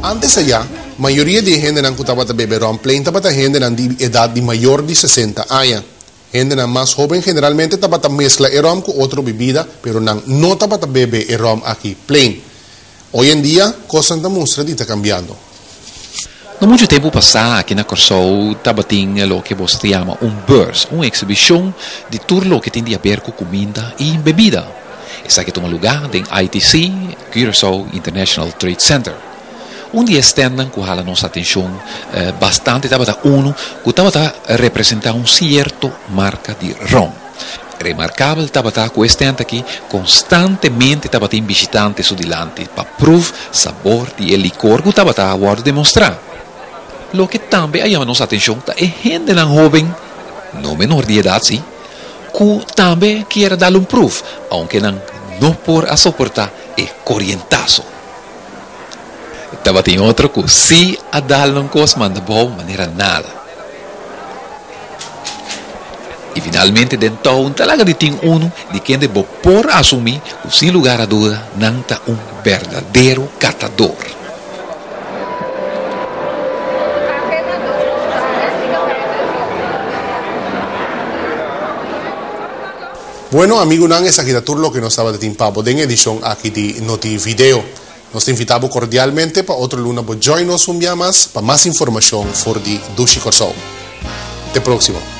Antes allá, mayoría de gente que estaba beber ron plain, estaba gente de edad de mayor de 60 años. Gente más joven generalmente estaba mezcla el ron con otra bebida, pero no estaba beber el ron aquí plain. Hoy en día, cosas está cambiando. No muito tempo passado, aqui na Corsol, tinha o que você chama beurs, uma exibição de tudo que tem a ver com comida e bebida. Essa aqui toma lugar em ITC, Curaçao International Trade Center. Dia estendem com a nossa atenção bastante, que representa certo marca de rum. Remarcável estava com este aqui, constantemente tem visitantes sudilantes para provar sabor de licor que estava a demonstrar. Lo que também chama nossa atenção é gente jovem, não menor de idade, sim, que também quer dar proof, aunque não por a suportar é corrientaço. Tem outro que sim a dar coisa, mas de boa maneira nada. E finalmente, dentro talaga de tem de quem deve por assumir que sem lugar a dúvida não está verdadeiro catador. Bueno, amigo, esa es lo que nos estaba de tiempo en edición aquí de Noti Video. Nos invitamos cordialmente para otro luna por join nos un día más para más información for the Dushi Corsol. Hasta próximo.